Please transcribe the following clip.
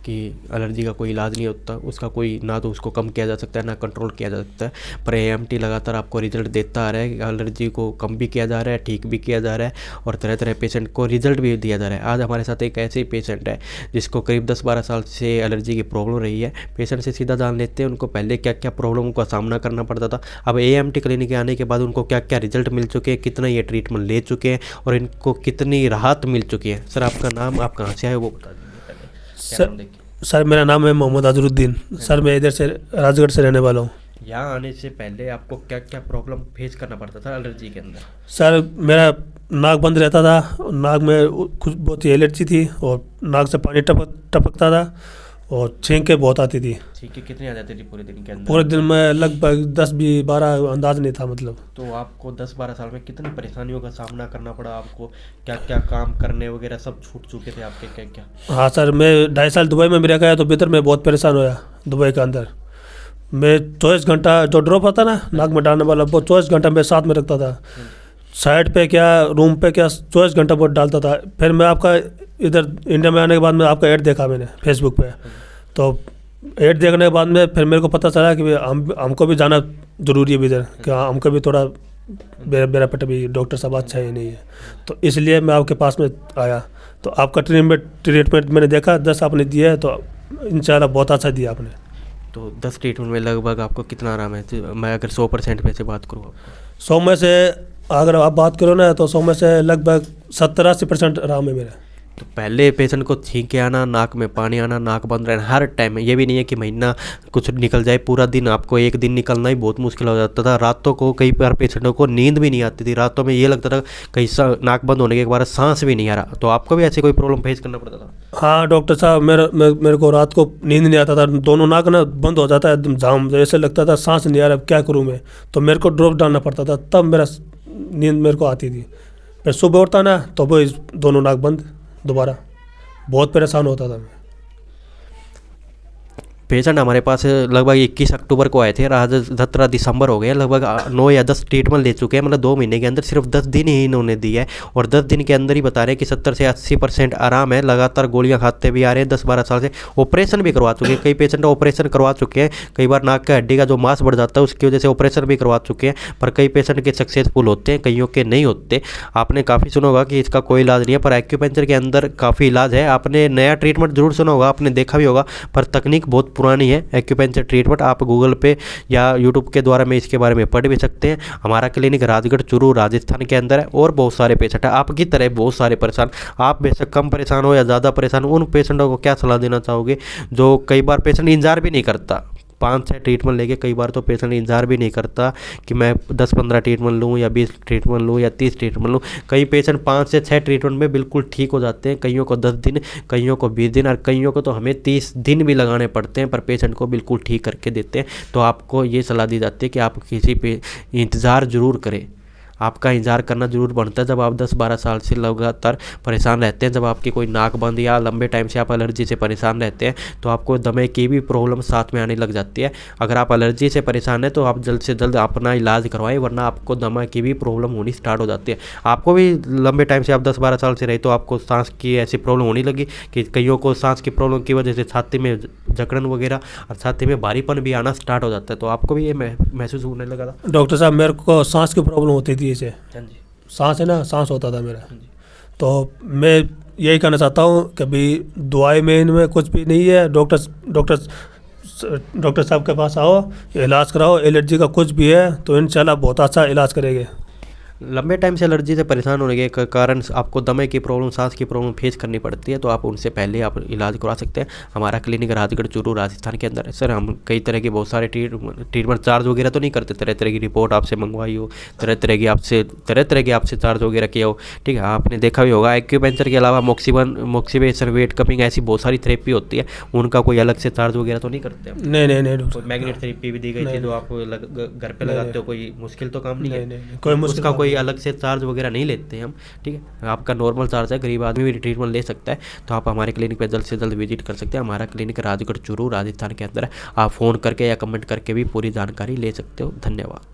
कि एलर्जी का कोई इलाज नहीं होता, उसका कोई ना तो उसको कम किया जा सकता है ना कंट्रोल किया जा सकता है। पर एएमटी लगातार आपको रिजल्ट देता आ रहा है, एलर्जी को कम भी किया जा रहा है, ठीक भी किया जा रहा है और तरह तरह पेशेंट को रिजल्ट भी दिया जा रहा है। आज हमारे साथ एक ऐसे ही पेशेंट है जिसको करीब 10-12 साल से एलर्जी की प्रॉब्लम रही है। पेशेंट से सीधा जान लेते हैं उनको पहले क्या क्या प्रॉब्लम का सामना करना पड़ता था, अब एएमटी क्लिनिक आने के बाद उनको क्या क्या रिजल्ट मिल चुके हैं, कितना ये ट्रीटमेंट ले चुके हैं और इनको कितनी राहत मिल चुकी है। सर आपका नाम, आप कहाँ से आए वो बता दीजिए पहले। क्या नाम देखिए। सर मेरा नाम है मोहम्मद अजरुद्दीन। सर मैं इधर से राजगढ़ से रहने वाला हूँ। यहाँ आने से पहले आपको क्या क्या प्रॉब्लम फेस करना पड़ता था एलर्जी के अंदर? सर मेरा नाक बंद रहता था, नाक में कुछ बहुत ही एलर्जी थी और नाक से पानी टपकता था और छींकें बहुत आती थी। ठीक है, कितनी आ जाती थी पूरे दिन के अंदर? पूरे दिन में लगभग 10-12 अंदाज नहीं था मतलब। तो आपको 10-12 साल में कितनी परेशानियों का सामना करना पड़ा आपको? क्या क्या काम करने वगैरह सब छूट चुके थे आपके क्या क्या? हाँ सर, मैं 2.5 साल दुबई में मेरा गया तो भीतर में बहुत परेशान हुआ। दुबई के अंदर मैं 24 घंटा जो ड्रॉप आता ना नाक में डालने वाला, वो 24 घंटा मैं साथ में रखता था। साइड पे क्या, रूम पे क्या, 24 घंटा वो डालता था। फिर मैं आपका इधर इंडिया में आने के बाद में आपका ऐड देखा मैंने फेसबुक पे, तो ऐड देखने के बाद में फिर मेरे को पता चला कि हमको भी जाना ज़रूरी है इधर, कि हमको भी थोड़ा मेरा पेट भी डॉक्टर साहब अच्छा ही नहीं है, तो इसलिए मैं आपके पास में आया। तो आपका ट्रीटमेंट मैंने देखा, 10 आपने दिया है तो इंशाल्लाह बहुत अच्छा दिया आपने। तो 10 ट्रीटमेंट में लगभग आपको कितना आराम है? तो मैं अगर 100% में से बात करूँ, 100 में से अगर आप बात करो ना तो 100 में से लगभग 70-80% आराम है मेरा। तो पहले पेशेंट को छींके आना, नाक में पानी आना, नाक बंद रहना हर टाइम, ये भी नहीं है कि महीना कुछ निकल जाए, पूरा दिन आपको एक दिन निकलना ही बहुत मुश्किल हो जाता था। रातों को कई बार पेशेंटों को नींद भी नहीं आती थी, रातों में ये लगता था कहीं नाक बंद होने के बाद सांस भी नहीं आ रहा। तो आपको भी ऐसे कोई प्रॉब्लम फेस करना पड़ता था? हाँ डॉक्टर साहब, मेरे को रात को नींद नहीं आता था, दोनों नाक ना बंद हो जाता है एकदम जाम, जैसे लगता था सांस नहीं आ रहा, क्या करूँ मैं। तो मेरे को ड्रॉप डालना पड़ता था, तब मेरा नींद मेरे को आती थी। फिर सुबह उठता ना तो वो दोनों नाक बंद दोबारा, बहुत परेशान होता था मैं। पेशेंट हमारे पास लगभग 21 अक्टूबर को आए थे, आज 17 दिसंबर हो गए, लगभग 9 या 10 ट्रीटमेंट ले चुके हैं। मतलब 2 महीने के अंदर सिर्फ 10 दिन ही इन्होंने दिया है और 10 दिन के अंदर ही बता रहे हैं कि 70 से 80% आराम है। लगातार गोलियां खाते भी आ रहे हैं, 10-12 साल से ऑपरेशन भी करवा चुके हैं, कई पेशेंट ऑपरेशन करवा चुके हैं। कई बार नाक का हड्डी का जो मांस बढ़ जाता है उसकी वजह से ऑपरेशन भी करवा चुके हैं, पर कई पेशेंट के सक्सेसफुल होते हैं, कईयों के नहीं होते। आपने काफ़ी सुना होगा कि इसका कोई इलाज नहीं है, पर एक्यूपेंचर के अंदर काफ़ी इलाज है। आपने नया ट्रीटमेंट जरूर सुना होगा, आपने देखा भी होगा, पर तकनीक बहुत पुरानी है एक्यूपेंचर ट्रीटमेंट। आप गूगल पे या यूट्यूब के द्वारा में इसके बारे में पढ़ भी सकते हैं। हमारा क्लिनिक राजगढ़ चूरू राजस्थान के अंदर है और बहुत सारे पेशेंट हैं आपकी तरह बहुत सारे परेशान। आप बेशक कम परेशान हो या ज़्यादा परेशान हो, उन पेशेंटों को क्या सलाह देना चाहोगे जो कई बार पेशेंट इंतजार भी नहीं करता? 5-6 ट्रीटमेंट लेके कई बार तो पेशेंट इंतजार भी नहीं करता कि मैं 10-15 ट्रीटमेंट लूँ या 20 ट्रीटमेंट लूँ या 30 ट्रीटमेंट लूँ। कई पेशेंट 5 से 6 ट्रीटमेंट में बिल्कुल ठीक हो जाते हैं, कईयों को 10 दिन, कईयों को 20 दिन और कईयों को तो हमें 30 दिन भी लगाने पड़ते हैं, पर पेशेंट को बिल्कुल ठीक करके देते हैं। तो आपको ये सलाह दी जाती है कि आप किसी पे इंतज़ार ज़रूर करें, आपका इंतजार करना जरूर बनता है। जब आप 10-12 साल से लगातार परेशान रहते हैं, जब आपकी कोई नाक बंद या लंबे टाइम से आप एलर्जी से परेशान रहते हैं, तो आपको दमे की भी प्रॉब्लम साथ में आने लग जाती है। अगर आप एलर्जी से परेशान हैं तो आप जल्द से जल्द अपना इलाज करवाएं, वरना आपको दमा की भी प्रॉब्लम होनी स्टार्ट हो जाती है। आपको भी लंबे टाइम से आप 10-12 साल से रहे तो आपको सांस की ऐसी प्रॉब्लम होने लगी कि कईयों को सांस की प्रॉब्लम की वजह से छाती में जकड़न वगैरह और छाती में भारीपन भी आना स्टार्ट हो जाता है। तो आपको भी ये महसूस होने लगा था? डॉक्टर साहब मेरे को सांस की प्रॉब्लम होती थी, इसे हाँ जी, सांस है ना, सांस होता था मेरा। तो मैं यही कहना चाहता हूँ कि अभी दवाई में इनमें कुछ भी नहीं है। डॉक्टर साहब के पास आओ, इलाज कराओ, एलर्जी का कुछ भी है तो इंशाल्लाह बहुत अच्छा इलाज करेंगे। लंबे टाइम से एलर्जी से परेशान होने के कारण आपको दमे की प्रॉब्लम, सांस की प्रॉब्लम फेस करनी पड़ती है, तो आप उनसे पहले आप इलाज करवा सकते हैं। हमारा क्लिनिक राजगढ़ चूरू राजस्थान के अंदर है। सर हम कई तरह के बहुत सारे ट्रीटमेंट चार्ज वगैरह तो नहीं करते, तरह तरह की रिपोर्ट आपसे मंगवाई हो, तरह तरह की आपसे चार्ज वगैरह किया हो, ठीक है। आपने देखा भी होगा एक्यूपेंचर के अलावा मोक्सिवेशन, वेट कपिंग, ऐसी बहुत सारी थेरेपी होती है, उनका कोई अलग से चार्ज वगैरह तो नहीं करते हम? नहीं मैग्नेट थेरेपी भी दी गई थी जो आप घर पे लगाते हो, कोई मुश्किल तो काम नहीं है? कोई मुश्किल, कोई अलग से चार्ज वगैरह नहीं लेते हैं हम, ठीक है। आपका नॉर्मल चार्ज है, गरीब आदमी भी ट्रीटमेंट ले सकता है। तो आप हमारे क्लिनिक पे जल्द से जल्द विजिट कर सकते हैं। हमारा क्लिनिक राजगढ़ चूरू राजस्थान के अंदर है। आप फ़ोन करके या कमेंट करके भी पूरी जानकारी ले सकते हो। धन्यवाद।